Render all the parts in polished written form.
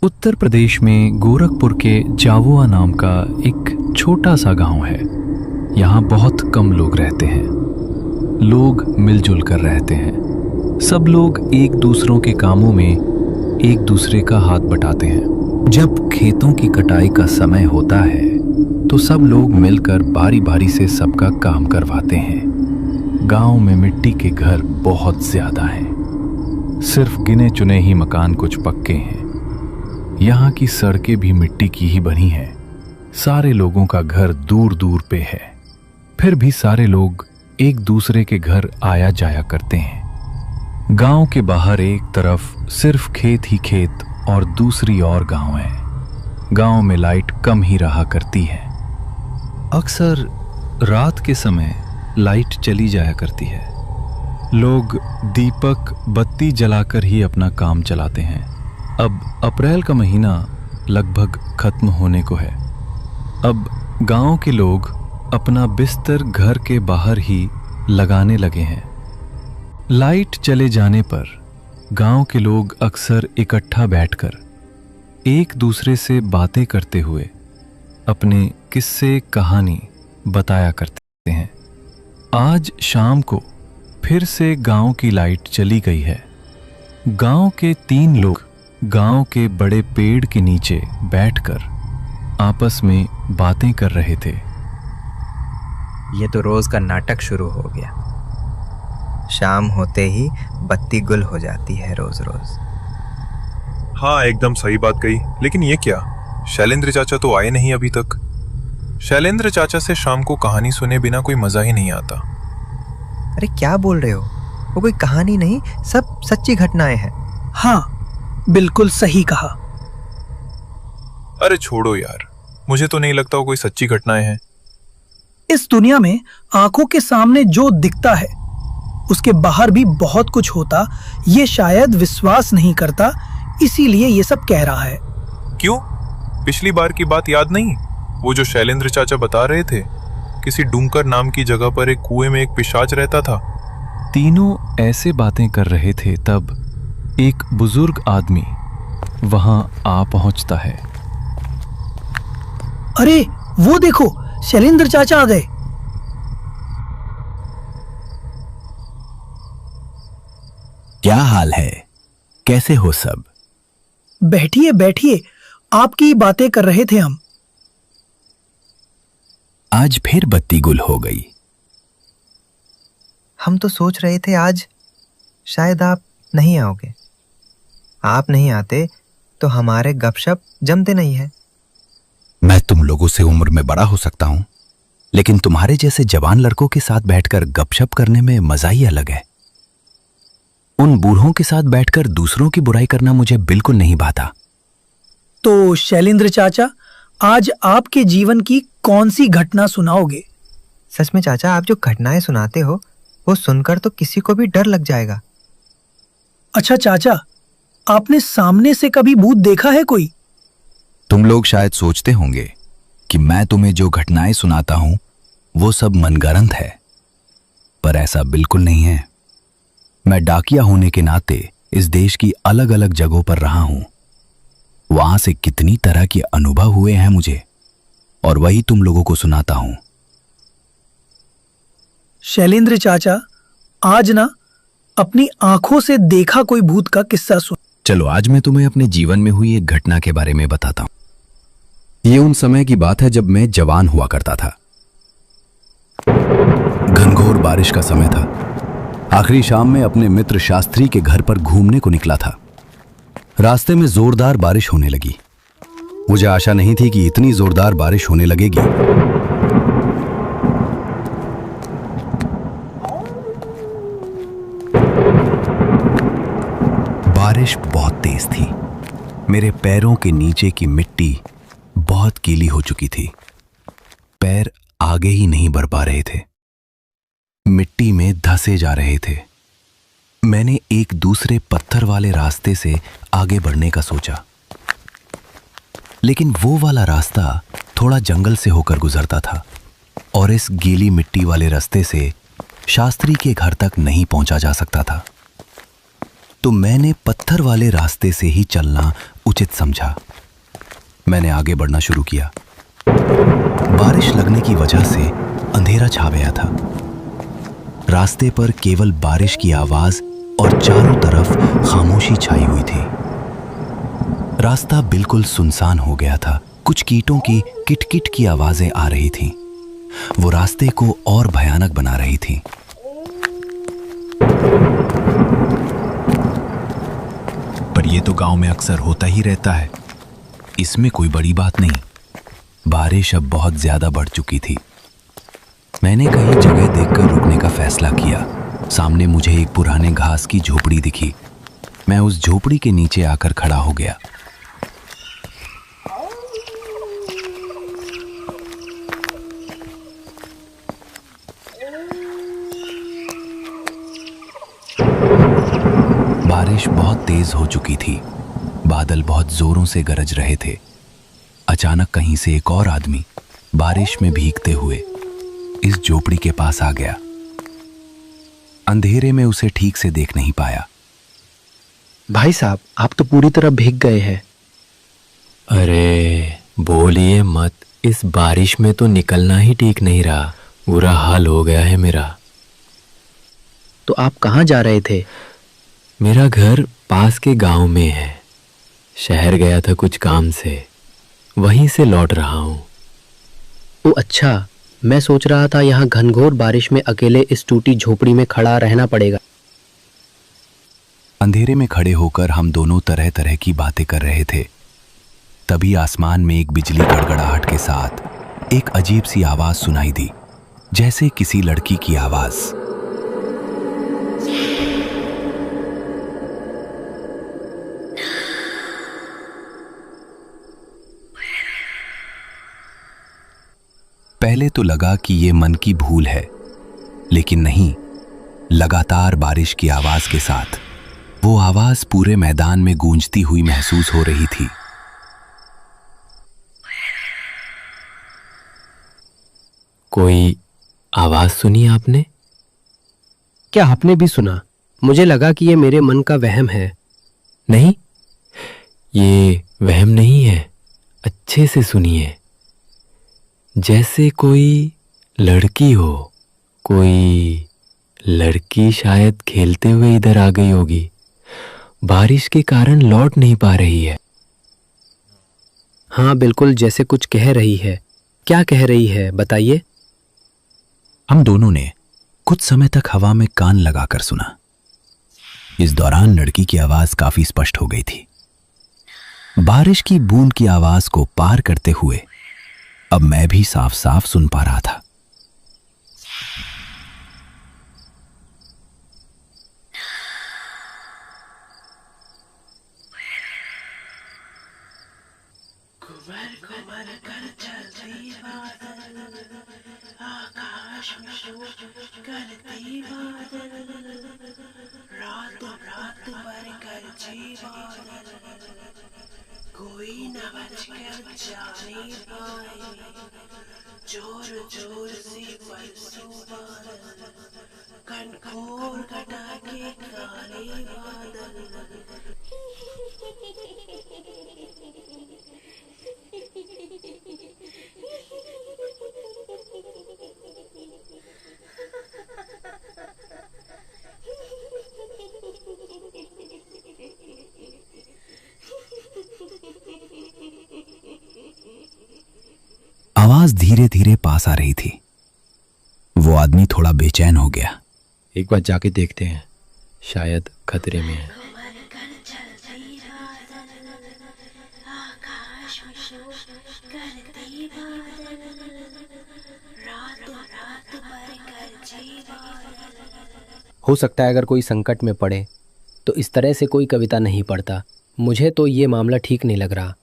उत्तर प्रदेश में गोरखपुर के जावुआ नाम का एक छोटा सा गांव है। यहाँ बहुत कम लोग रहते हैं। लोग मिलजुल कर रहते हैं। सब लोग एक दूसरों के कामों में एक दूसरे का हाथ बटाते हैं। जब खेतों की कटाई का समय होता है तो सब लोग मिलकर बारी बारी से सबका काम करवाते हैं। गांव में मिट्टी के घर बहुत ज्यादा हैं। सिर्फ गिने चुने ही मकान कुछ पक्के हैं। यहाँ की सड़कें भी मिट्टी की ही बनी हैं। सारे लोगों का घर दूर दूर पे है, फिर भी सारे लोग एक दूसरे के घर आया जाया करते हैं। गांव के बाहर एक तरफ सिर्फ खेत ही खेत और दूसरी ओर गांव है। गांव में लाइट कम ही रहा करती है। अक्सर रात के समय लाइट चली जाया करती है। लोग दीपक बत्ती जलाकर ही अपना काम चलाते हैं। अब अप्रैल का महीना लगभग खत्म होने को है। अब गांव के लोग अपना बिस्तर घर के बाहर ही लगाने लगे हैं। लाइट चले जाने पर गांव के लोग अक्सर इकट्ठा बैठकर एक दूसरे से बातें करते हुए अपने किस्से कहानी बताया करते हैं। आज शाम को फिर से गांव की लाइट चली गई है। गांव के 3 लोग गांव के बड़े पेड़ के नीचे बैठकर आपस में बातें कर रहे थे। ये तो रोज का नाटक शुरू हो गया। शाम होते ही बत्ती गुल हो जाती है रोज रोज। हाँ, एकदम सही बात कही। लेकिन ये क्या, शैलेंद्र चाचा तो आए नहीं अभी तक। शैलेंद्र चाचा से शाम को कहानी सुने बिना कोई मजा ही नहीं आता। अरे क्या बोल रहे हो? वो कोई कहानी नहीं, सब सच्ची घटनाएं हैं। हाँ, बिल्कुल सही कहा। अरे छोड़ो यार, मुझे तो नहीं लगता वो कोई सच्ची घटनाएं हैं। इस दुनिया में आंखों के सामने जो दिखता है उसके बाहर भी बहुत कुछ होता, ये शायद विश्वास नहीं करता, इसीलिए ये सब कह रहा है। क्यों? पिछली बार की बात याद नहीं? वो जो शैलेंद्र चाचा बता रहे थे, किसी डूंकर नाम की जगह पर एक कुएं में एक पिशाच रहता था। तीनों ऐसे बातें कर रहे थे तब एक बुजुर्ग आदमी वहां आ पहुंचता है। अरे वो देखो, शैलेंद्र चाचा आ गए। क्या हाल है? कैसे हो सब? बैठिए बैठिए, आपकी बातें कर रहे थे हम। आज फिर बत्ती गुल हो गई। हम तो सोच रहे थे आज शायद आप नहीं आओगे। आप नहीं आते तो हमारे गपशप जमते नहीं है। मैं तुम लोगों से उम्र में बड़ा हो सकता हूं, लेकिन तुम्हारे जैसे जवान लड़कों के साथ बैठकर गपशप करने में मजा ही अलग है। उन बूढ़ों के साथ बैठकर दूसरों की बुराई करना मुझे बिल्कुल नहीं भाता। तो शैलेंद्र चाचा, आज आपके जीवन की कौन सी घटना सुनाओगे? सच में चाचा, आप जो घटनाएं सुनाते हो वो सुनकर तो किसी को भी डर लग जाएगा। अच्छा चाचा, आपने सामने से कभी भूत देखा है कोई? तुम लोग शायद सोचते होंगे कि मैं तुम्हें जो घटनाएं सुनाता हूं वो सब मनगढ़ंत है, पर ऐसा बिल्कुल नहीं है। मैं डाकिया होने के नाते इस देश की अलग अलग जगहों पर रहा हूं। वहां से कितनी तरह के अनुभव हुए हैं मुझे, और वही तुम लोगों को सुनाता हूं। शैलेंद्र चाचा, आज ना अपनी आंखों से देखा कोई भूत का किस्सा सुन। चलो आज मैं तुम्हें अपने जीवन में हुई एक घटना के बारे में बताता हूं। ये उन समय की बात है जब मैं जवान हुआ करता था। घनघोर बारिश का समय था। आखिरी शाम में अपने मित्र शास्त्री के घर पर घूमने को निकला था। रास्ते में जोरदार बारिश होने लगी। मुझे आशा नहीं थी कि इतनी जोरदार बारिश होने लगेगी। बारिश बहुत तेज थी। मेरे पैरों के नीचे की मिट्टी बहुत गीली हो चुकी थी। पैर आगे ही नहीं बढ़ पा रहे थे, मिट्टी में धंसे जा रहे थे। मैंने एक दूसरे पत्थर वाले रास्ते से आगे बढ़ने का सोचा, लेकिन वो वाला रास्ता थोड़ा जंगल से होकर गुजरता था और इस गीली मिट्टी वाले रास्ते से शास्त्री के घर तक नहीं पहुंचा जा सकता था। तो मैंने पत्थर वाले रास्ते से ही चलना उचित समझा। मैंने आगे बढ़ना शुरू किया। बारिश लगने की वजह से अंधेरा छा गया था। रास्ते पर केवल बारिश की आवाज और चारों तरफ खामोशी छाई हुई थी। रास्ता बिल्कुल सुनसान हो गया था। कुछ कीटों की किटकिट की आवाजें आ रही थीं। वो रास्ते को और भयानक बना रही थीं। पर ये तो गांव में अक्सर होता ही रहता है, इसमें कोई बड़ी बात नहीं। बारिश अब बहुत ज्यादा बढ़ चुकी थी। मैंने कहीं जगह देखकर रुकने का फैसला किया। सामने मुझे एक पुराने घास की झोपड़ी दिखी। मैं उस झोपड़ी के नीचे आकर खड़ा हो गया। बारिश बहुत तेज हो चुकी थी। बादल बहुत जोरों से गरज रहे थे। अचानक कहीं से एक और आदमी बारिश में भीगते हुए इस झोपड़ी के पास आ गया। अंधेरे में उसे ठीक से देख नहीं पाया। भाई साहब, आप तो पूरी तरह भीग गए हैं। अरे बोलिए मत, इस बारिश में तो निकलना ही ठीक नहीं रहा। बुरा हाल हो गया है मेरा। तो आप कहाँ जा रहे थे? मेरा घर पास के गांव में है। शहर गया था कुछ काम से, वहीं से लौट रहा हूँ। ओ अच्छा, मैं सोच रहा था यहाँ घनघोर बारिश में अकेले इस टूटी झोपड़ी में खड़ा रहना पड़ेगा। अंधेरे में खड़े होकर हम दोनों तरह तरह की बातें कर रहे थे। तभी आसमान में एक बिजली गड़गड़ाहट के साथ एक अजीब सी आवाज सुनाई दी, जैसे किसी लड़की की आवाज। पहले तो लगा कि ये मन की भूल है, लेकिन नहीं। लगातार बारिश की आवाज के साथ वो आवाज पूरे मैदान में गूंजती हुई महसूस हो रही थी। कोई आवाज सुनी आपने? क्या आपने भी सुना? मुझे लगा कि ये मेरे मन का वहम है। नहीं, ये वहम नहीं है। अच्छे से सुनिए। जैसे कोई लड़की हो। कोई लड़की शायद खेलते हुए इधर आ गई होगी। बारिश के कारण लौट नहीं पा रही है। हाँ बिल्कुल, जैसे कुछ कह रही है। क्या कह रही है बताइए? हम दोनों ने कुछ समय तक हवा में कान लगाकर सुना। इस दौरान लड़की की आवाज काफी स्पष्ट हो गई थी। बारिश की बूंद की आवाज को पार करते हुए अब मैं भी साफ साफ सुन पा रहा था। कोई न बचकर जाने पाए, जोर जोर से बरसो बादल, घनघोर घटा के काले बादल। आवाज धीरे धीरे पास आ रही थी। वो आदमी थोड़ा बेचैन हो गया। एक बार जाके देखते हैं, शायद खतरे में है। हो सकता है अगर कोई संकट में पड़े तो इस तरह से कोई कविता नहीं पढ़ता। मुझे तो ये मामला ठीक नहीं लग रहा।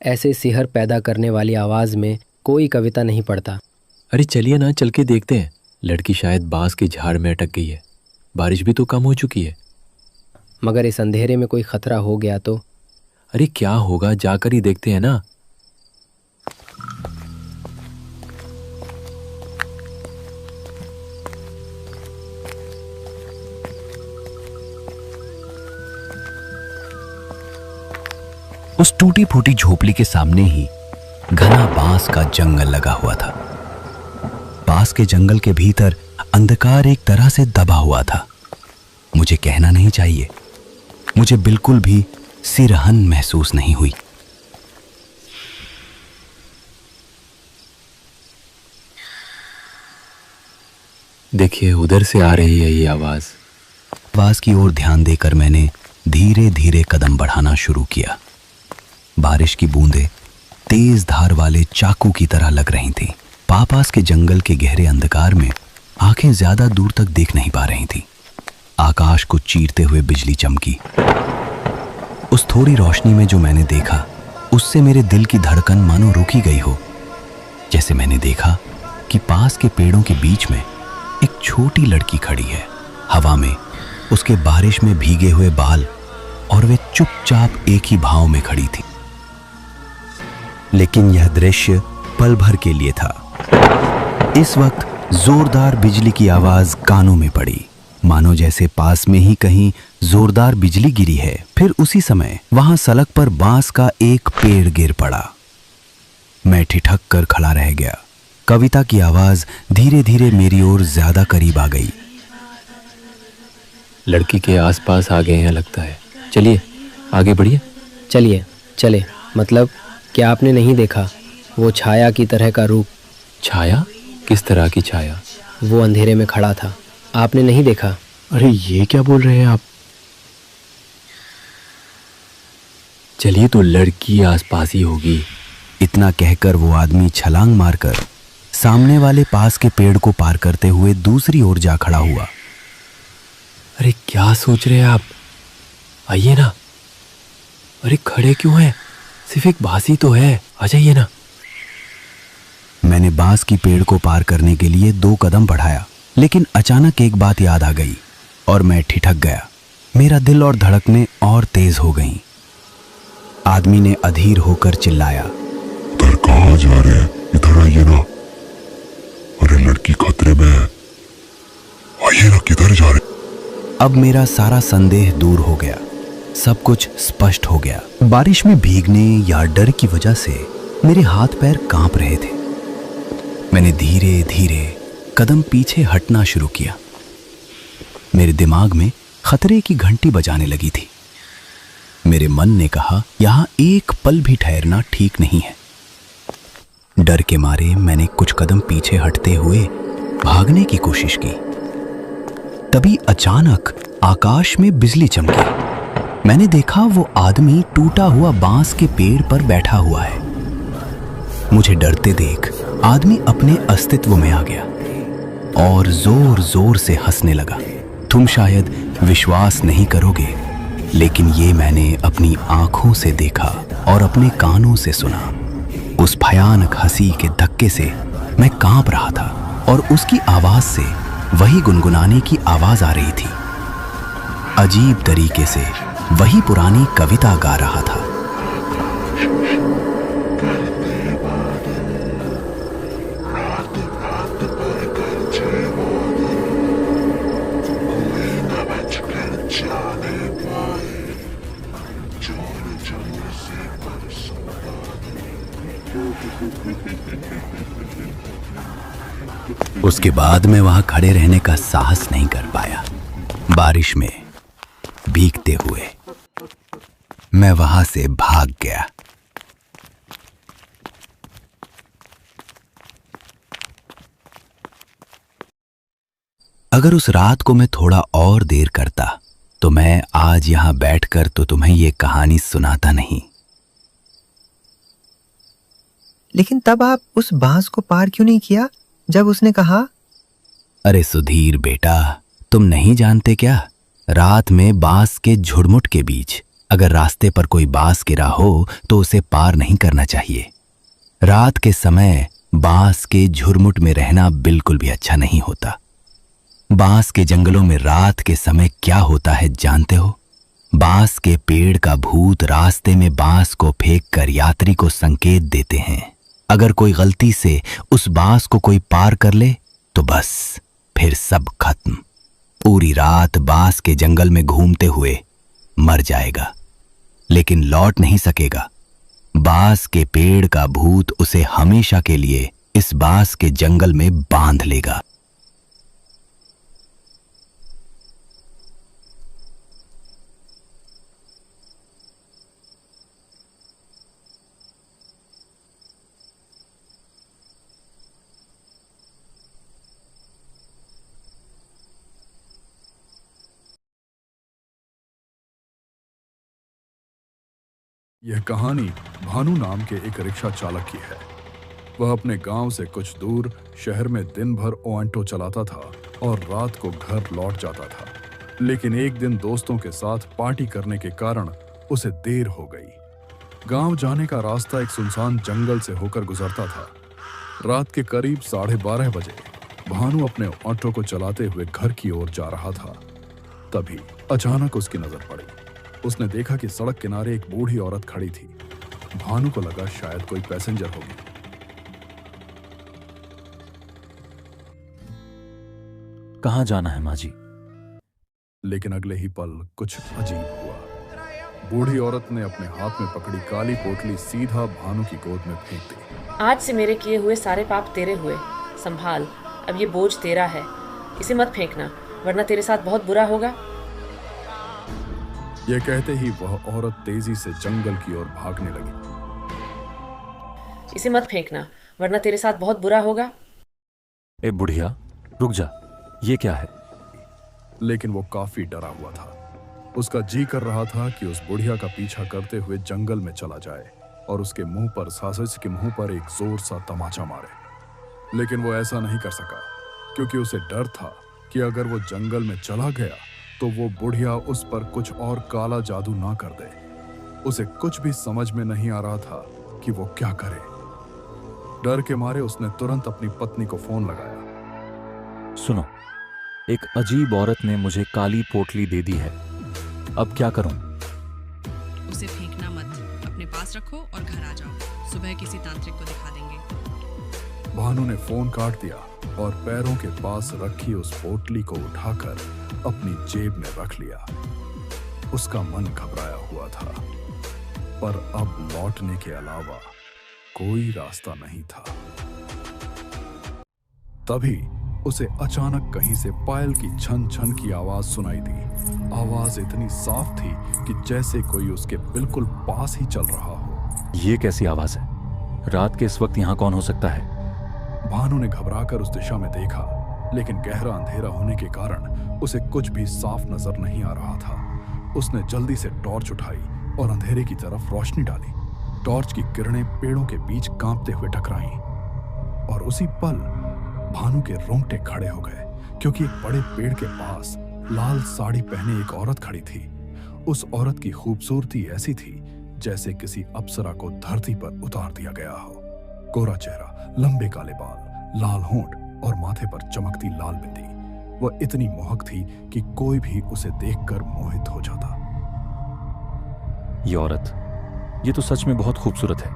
ऐसे सिहर पैदा करने वाली आवाज़ में कोई कविता नहीं पढ़ता। अरे चलिए ना, चल के देखते हैं। लड़की शायद बांस के झाड़ में अटक गई है। बारिश भी तो कम हो चुकी है। मगर इस अंधेरे में कोई खतरा हो गया तो? अरे क्या होगा, जाकर ही देखते हैं ना। उस टूटी फूटी झोपड़ी के सामने ही घना बांस का जंगल लगा हुआ था। बांस के जंगल के भीतर अंधकार एक तरह से दबा हुआ था। मुझे कहना नहीं चाहिए, मुझे बिल्कुल भी सिरहन महसूस नहीं हुई। देखिए, उधर से आ रही है ये आवाज। आवाज की ओर ध्यान देकर मैंने धीरे धीरे कदम बढ़ाना शुरू किया। बारिश की बूंदें तेज धार वाले चाकू की तरह लग रही थीं। पास के जंगल के गहरे अंधकार में आंखें ज्यादा दूर तक देख नहीं पा रही थीं। आकाश को चीरते हुए बिजली चमकी। उस थोड़ी रोशनी में जो मैंने देखा, उससे मेरे दिल की धड़कन मानो रुकी गई हो। जैसे मैंने देखा कि पास के पेड़ों के बीच में एक छोटी लड़की खड़ी है। हवा में उसके बारिश में भीगे हुए बाल, और वे चुपचाप एक ही भाव में खड़ी थी। लेकिन यह दृश्य पल भर के लिए था। इस वक्त जोरदार बिजली की आवाज कानों में पड़ी, मानो जैसे पास में ही कहीं जोरदार बिजली गिरी है। फिर उसी समय वहां सड़क पर बांस का एक पेड़ गिर पड़ा। मैं ठिठक कर खड़ा रह गया। कविता की आवाज धीरे धीरे मेरी ओर ज्यादा करीब आ गई। लड़की के आसपास आ गए हैं लगता है। चलिए आगे बढ़िए। चलिए चले। मतलब क्या आपने नहीं देखा वो छाया की तरह का रूप? छाया? किस तरह की छाया? वो अंधेरे में खड़ा था, आपने नहीं देखा? अरे ये क्या बोल रहे हैं आप? चलिए, तो लड़की आसपास ही होगी। इतना कहकर वो आदमी छलांग मारकर सामने वाले पास के पेड़ को पार करते हुए दूसरी ओर जा खड़ा हुआ। अरे क्या सोच रहे हैं आप? आइए ना। अरे खड़े क्यों हैं? सिर्फ एक बांसी तो है, आ जाइए ना। मैंने बांस की पेड़ को पार करने के लिए 2 कदम बढ़ाया, लेकिन अचानक एक बात याद आ गई और मैं ठिठक गया। मेरा दिल और धड़कनें और तेज हो गईं। आदमी ने अधीर होकर चिल्लाया, उधर कहाँ जा रहे हैं? इधर आइए ना। अरे लड़की खतरे में है, आइए ना, किधर जा रहे? अब मेरा सारा संदेह दूर हो गया। सब कुछ स्पष्ट हो गया। बारिश में भीगने या डर की वजह से मेरे हाथ पैर कांप रहे थे। मैंने धीरे धीरे कदम पीछे हटना शुरू किया। मेरे दिमाग में खतरे की घंटी बजाने लगी थी। मेरे मन ने कहा, यहां एक पल भी ठहरना ठीक नहीं है। डर के मारे मैंने कुछ कदम पीछे हटते हुए भागने की कोशिश की। तभी अचानक आकाश में बिजली चमकी। मैंने देखा वो आदमी टूटा हुआ बांस के पेड़ पर बैठा हुआ है। मुझे डरते देख आदमी अपने अस्तित्व में आ गया और जोर जोर से हंसने लगा। तुम शायद विश्वास नहीं करोगे, लेकिन ये मैंने अपनी आंखों से देखा और अपने कानों से सुना। उस भयानक हंसी के धक्के से मैं कांप रहा था और उसकी आवाज से वही गुनगुनाने की आवाज आ रही थी। अजीब तरीके से वही पुरानी कविता गा रहा था। उसके बाद मैं वहां खड़े रहने का साहस नहीं कर पाया। बारिश में भीगते हुए मैं वहां से भाग गया। अगर उस रात को मैं थोड़ा और देर करता तो मैं आज यहां बैठकर तो तुम्हें ये कहानी सुनाता नहीं। लेकिन तब आप उस बांस को पार क्यों नहीं किया जब उसने कहा? अरे सुधीर बेटा, तुम नहीं जानते क्या? रात में बांस के झुरमुट के बीच अगर रास्ते पर कोई बांस गिरा हो तो उसे पार नहीं करना चाहिए। रात के समय बांस के झुरमुट में रहना बिल्कुल भी अच्छा नहीं होता। बांस के जंगलों में रात के समय क्या होता है जानते हो? बांस के पेड़ का भूत रास्ते में बांस को फेंक कर यात्री को संकेत देते हैं। अगर कोई गलती से उस बांस को कोई पार कर ले तो बस फिर सब खत्म। पूरी रात बांस के जंगल में घूमते हुए मर जाएगा। लेकिन लौट नहीं सकेगा। बांस के पेड़ का भूत उसे हमेशा के लिए इस बांस के जंगल में बांध लेगा। यह कहानी भानु नाम के एक रिक्शा चालक की है। वह अपने गांव से कुछ दूर शहर में दिन भर ऑटो चलाता था और रात को घर लौट जाता था। लेकिन एक दिन दोस्तों के साथ पार्टी करने के कारण उसे देर हो गई। गांव जाने का रास्ता एक सुनसान जंगल से होकर गुजरता था। रात के करीब 12:30 बजे भानु अपने ऑटो को चलाते हुए घर की ओर जा रहा था। तभी अचानक उसकी नजर पड़ी। उसने देखा कि सड़क किनारे एक बूढ़ी औरत खड़ी थी। भानु को लगा शायद कोई पैसेंजर होगी। कहाँ जाना है माँ जी? लेकिन अगले ही पल कुछ अजीब हुआ। बूढ़ी औरत ने अपने हाथ में पकड़ी काली पोटली सीधा भानु की गोद में फेंक दी। आज से मेरे किए हुए सारे पाप तेरे हुए। संभाल, अब ये बोझ तेरा है। इसे मत फेंकना, वरना तेरे साथ बहुत बुरा होगा। यह कहते ही वह औरत तेजी से जंगल की ओर भागने लगी। इसे मत फेंकना, वरना तेरे साथ बहुत बुरा होगा। ए बुढ़िया, रुक जा, ये क्या है? लेकिन वो काफी डरा हुआ था। उसका जी कर रहा था कि उस बुढ़िया का पीछा करते हुए जंगल में चला जाए और उसके मुंह पर, साजिश के मुंह पर एक जोर सा तमाचा मारे। लेकिन वो ऐसा नहीं कर सका, क्योंकि उसे डर था कि अगर वो जंगल में चला गया तो वो बुढ़िया उस पर कुछ और काला जादू ना कर दे। उसे कुछ भी समझ में नहीं आ रहा था कि वो क्या करे। डर के मारे उसने तुरंत अपनी पत्नी को फोन लगाया। सुनो, एक अजीब औरत ने मुझे काली पोटली दे दी है। अब क्या करूं? उसे फेंकना मत, अपने पास रखो और घर आ जाओ। सुबह किसी तांत्रिक को दिखा देंगे। भानु ने फोन काट दिया और पैरों के पास रखी उस पोटली को उठाकर अपनी जेब में रख लिया। उसका मन घबराया हुआ था, पर अब लौटने के अलावा कोई रास्ता नहीं था। तभी उसे अचानक कहीं से पायल की छन छन की आवाज सुनाई दी। आवाज इतनी साफ थी कि जैसे कोई उसके बिल्कुल पास ही चल रहा हो। ये कैसी आवाज है? रात के इस वक्त यहाँ कौन हो सकता है? भानु ने घबराकर उस दिशा में देखा, लेकिन गहरा अंधेरा होने के कारण उसे कुछ भी साफ नजर नहीं आ रहा था। उसने जल्दी से टॉर्च उठाई और अंधेरे की तरफ रोशनी डाली। टॉर्च की किरणें पेड़ों के बीच कांपते हुए टकराईं और उसी पल भानु के रोंगटे खड़े हो गए, क्योंकि एक बड़े पेड़ के पास लाल साड़ी पहने एक औरत खड़ी थी। उस औरत की खूबसूरती ऐसी थी जैसे किसी अप्सरा को धरती पर उतार दिया गया हो। गोरा चेहरा, लंबे काले बाल, लाल होंठ और माथे पर चमकती लाल बिंदी। वह इतनी मोहक थी कि कोई भी उसे देखकर मोहित हो जाता। ये औरत, ये तो सच में बहुत खूबसूरत है।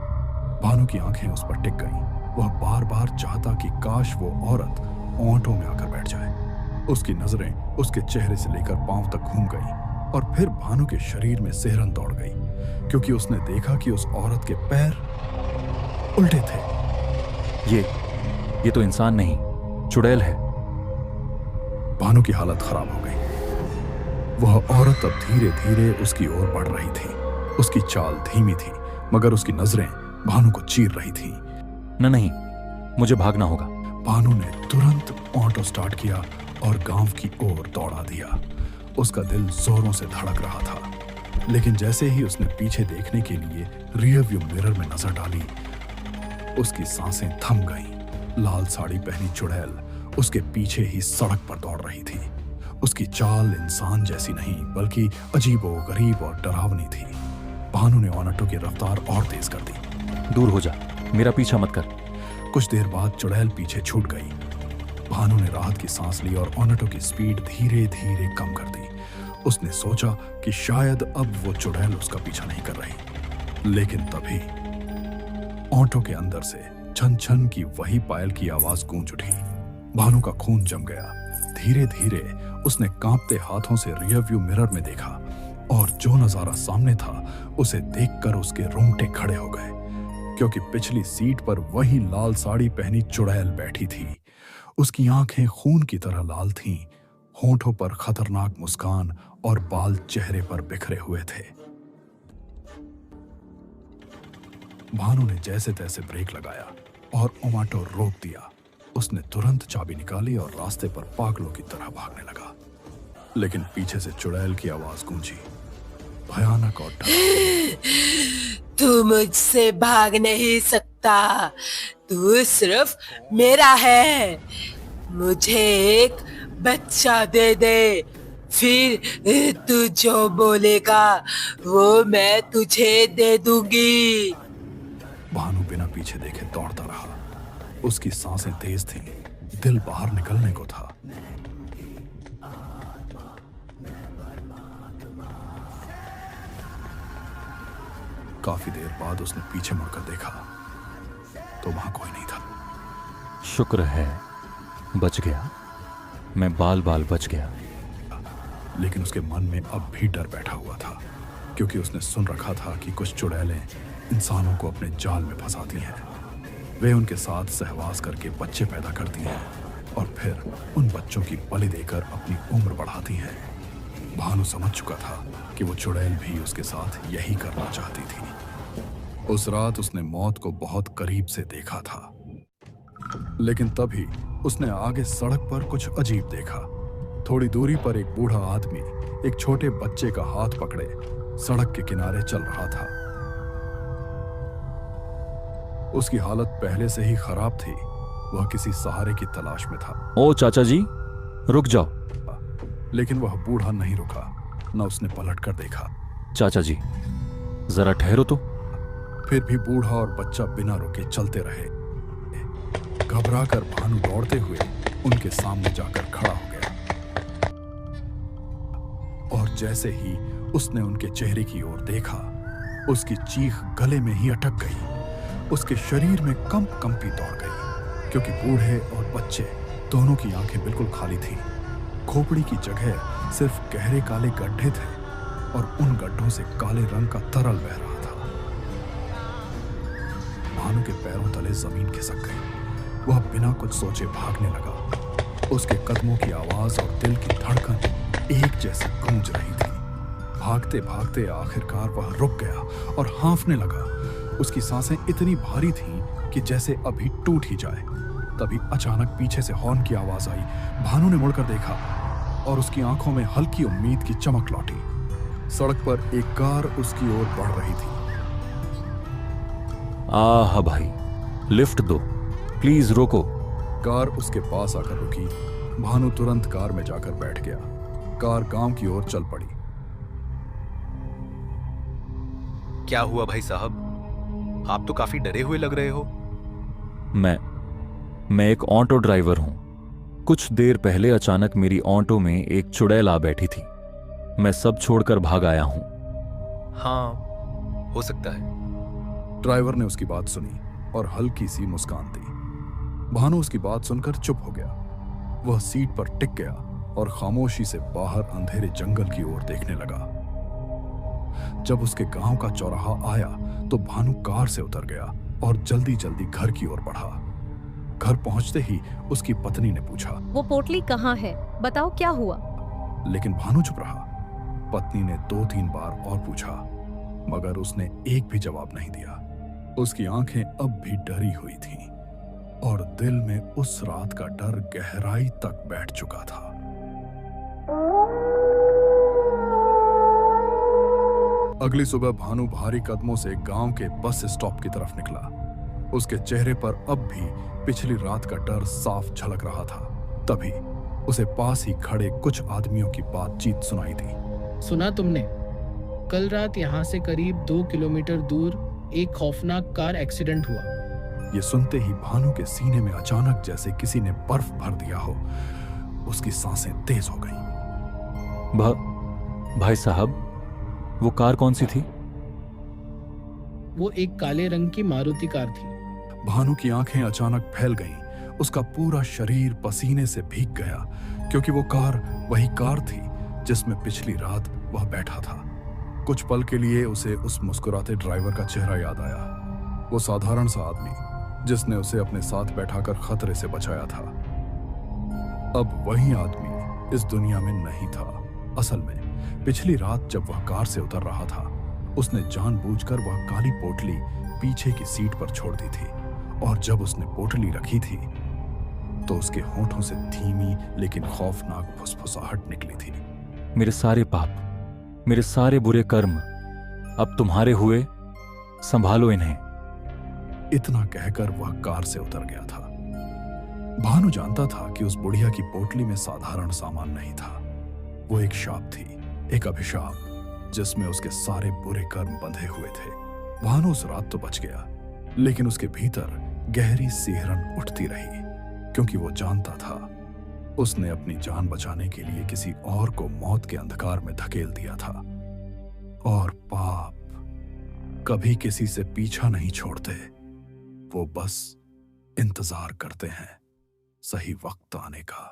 भानु की आंखें उस पर टिक गईं। वह बार बार चाहता कि काश वो औरत ओंठों में आकर बैठ जाए। उसकी नजरें उसके चेहरे से लेकर पांव तक घूम गईं और फिर भानु के शरीर में सिहरन दौड़ गई, क्योंकि उसने देखा कि उस औरत के पैर उल्टे थे। ये तो इंसान नहीं, चुड़ैल है। भानु की हालत खराब हो गई। वह औरत अब धीरे धीरे उसकी ओर बढ़ रही थी। उसकी चाल धीमी थी, मगर उसकी नजरें भानु को चीर रही थी। नहीं, मुझे भागना होगा। भानु ने तुरंत ऑटो स्टार्ट किया और गांव की ओर दौड़ा दिया। उसका दिल जोरों से धड़क रहा था, लेकिन जैसे ही उसने पीछे देखने के लिए रियर व्यू मिरर में नजर डाली, उसकी सांसें थम गईं। लाल साड़ी पहनी चुड़ैल उसके पीछे ही सड़क पर दौड़ रही थी। उसकी चाल इंसान जैसी नहीं, बल्कि अजीबो-गरीब और डरावनी थी। भानु ने ऑटो की रफ्तार और तेज कर दी। दूर हो जा, मेरा पीछा मत कर। कुछ देर बाद चुड़ैल पीछे छूट गई। भानु ने राहत की सांस ली और ऑटो की स्पीड धीरे धीरे कम कर दी। उसने सोचा कि शायद अब वो चुड़ैल उसका पीछा नहीं कर रही। लेकिन तभी ऑटो के अंदर से छन छन की वही पायल की आवाज गूंज उठी। भानु का खून जम गया। धीरे धीरे उसने कांपते हाथों से रियर व्यू मिरर में देखा। और जो नजारा सामने था उसे देखकर उसके रोंगटे खड़े हो गए, क्योंकि पिछली सीट पर वही लाल साड़ी पहनी चुड़ैल बैठी थी। उसकी आंखें खून की तरह लाल थीं, होंठों पर खतरनाक मुस्कान और बाल चेहरे पर बिखरे हुए थे। भानु ने जैसे तैसे ब्रेक लगाया और ओमाटो रोक दिया। उसने तुरंत चाबी निकाली और रास्ते पर पागलों की तरह भागने लगा, लेकिन पीछे से चुड़ैल की आवाज गूंजी, भयानक और तू मुझसे भाग नहीं सकता, तू सिर्फ मेरा है। मुझे एक बच्चा दे दे, फिर तू जो बोलेगा वो मैं तुझे दे दूंगी। भानु बिना पीछे देखे दौड़ता रहा। उसकी सांसें तेज थीं, दिल बाहर निकलने को था। काफी देर बाद उसने पीछे मुड़कर देखा तो वहां कोई नहीं था। शुक्र है बच गया, मैं बाल बाल बच गया। लेकिन उसके मन में अब भी डर बैठा हुआ था, क्योंकि उसने सुन रखा था कि कुछ चुड़ैलें इंसानों को अपने जाल में फंसाती हैं। वे उनके साथ सहवास करके बच्चे पैदा करती हैं और फिर उन बच्चों की बलि देकर अपनी उम्र बढ़ाती हैं। भानु समझ चुका था कि वो चुड़ैल भी उसके साथ यही करना चाहती थी। उस रात उसने मौत को बहुत करीब से देखा था, लेकिन तभी उसने आगे सड़क पर कुछ अजीब देखा। थोड़ी दूरी पर एक बूढ़ा आदमी एक छोटे बच्चे का हाथ पकड़े सड़क के किनारे चल रहा था। उसकी हालत पहले से ही खराब थी, वह किसी सहारे की तलाश में था। ओ चाचा जी, रुक जाओ। लेकिन वह बूढ़ा नहीं रुका, न उसने पलट कर देखा। चाचा जी जरा ठहरो तो। फिर भी बूढ़ा और बच्चा बिना रुके चलते रहे। घबराकर भानु दौड़ते हुए उनके सामने जाकर खड़ा हो गया, और जैसे ही उसने उनके चेहरे की ओर देखा, उसकी चीख गले में ही अटक गई। उसके शरीर में कंपी दौड़ गई, क्योंकि बूढ़े और बच्चे दोनों की आंखें बिल्कुल खाली थीं। खोपड़ी की जगह सिर्फ गहरे काले गड्ढे थे, और उन गड्ढों से काले रंग का तरल बह रहा था। भानु के पैरों तले जमीन खिसक गई। वह बिना कुछ सोचे भागने लगा। उसके कदमों की आवाज और दिल की धड़कन एक जैसी गूंज रही थी। भागते भागते आखिरकार वह रुक गया और हाँफने लगा। उसकी सांसें इतनी भारी थीं कि जैसे अभी टूट ही जाए। तभी अचानक पीछे से हॉर्न की आवाज आई। भानु ने मुड़कर देखा और उसकी आंखों में हल्की उम्मीद की चमक लौटी। सड़क पर एक कार उसकी ओर बढ़ रही थी। आह भाई, लिफ्ट दो प्लीज, रोको। कार उसके पास आकर रुकी। भानु तुरंत कार में जाकर बैठ गया। कार गांव की ओर चल पड़ी। क्या हुआ भाई साहब? आप तो काफी डरे हुए लग रहे हो। मैं एक ऑटो ड्राइवर हूं। कुछ देर पहले अचानक मेरी ऑटो में एक चुड़ैल आ बैठी थी। मैं सब छोड़कर भाग आया हूं। हाँ, हो सकता है। ड्राइवर ने उसकी बात सुनी और हल्की सी मुस्कान दी। भानु उसकी बात सुनकर चुप हो गया। वह सीट पर टिक गया और खामोशी से बाहर अंधेरे जंगल की ओर देखने लगा। जब उसके गांव का चौराहा आया तो भानु कार से उतर गया और जल्दी जल्दी घर की ओर बढ़ा। घर पहुंचते ही उसकी पत्नी ने पूछा, वो पोटली कहाँ है? बताओ क्या हुआ? लेकिन भानु चुप रहा। पत्नी ने 2-3 बार और पूछा, मगर उसने एक भी जवाब नहीं दिया। उसकी आंखें अब भी डरी हुई थीं और दिल में उस रात का डर गहराई तक बैठ चुका था। अगली सुबह भानु भारी कदमों से गांव के बस स्टॉप की तरफ निकला। उसके चेहरे पर अब भी पिछली रात का डर साफ झलक रहा था। तभी उसे पास ही खड़े कुछ आदमियों की बातचीत सुनाई दी। सुना तुमने? कल रात यहाँ से करीब 2 किलोमीटर दूर एक खौफनाक कार एक्सीडेंट हुआ। ये सुनते ही भानु के सीने में अचानक जैसे किसी ने बर्फ भर दिया हो। उसकी सांसें तेज हो गईं। भाई साहब, वो कार कौन सी थी? वो एक काले रंग की मारुति कार थी। भानु की आंखें अचानक फैल गईं। उसका पूरा शरीर पसीने से भीग गया, क्योंकि वो कार वही कार थी जिसमें पिछली रात वह बैठा था। कुछ पल के लिए उसे उस मुस्कुराते ड्राइवर का चेहरा याद आया, वो साधारण सा आदमी जिसने उसे अपने साथ बैठाकर खतरे से बचाया था। अब वही आदमी इस दुनिया में नहीं था। असल में पिछली रात जब वह कार से उतर रहा था, उसने जानबूझकर वह काली पोटली पीछे की सीट पर छोड़ दी थी, और जब उसने पोटली रखी थी तो उसके होठों से धीमी लेकिन खौफनाक फुसफुसाहट निकली थी। मेरे सारे पाप, मेरे सारे बुरे कर्म अब तुम्हारे हुए, संभालो इन्हें। इतना कहकर वह कार से उतर गया था। भानु जानता था कि उस बुढ़िया की पोटली में साधारण सामान नहीं था, वो एक शाप थी, एक अभिशाप जिसमें उसके सारे बुरे कर्म बंधे हुए थे। भानु उस रात तो बच गया, लेकिन उसके भीतर गहरी सिहरन उठती रही, क्योंकि वो जानता था उसने अपनी जान बचाने के लिए किसी और को मौत के अंधकार में धकेल दिया था। और पाप कभी किसी से पीछा नहीं छोड़ते, वो बस इंतजार करते हैं सही वक्त आने का।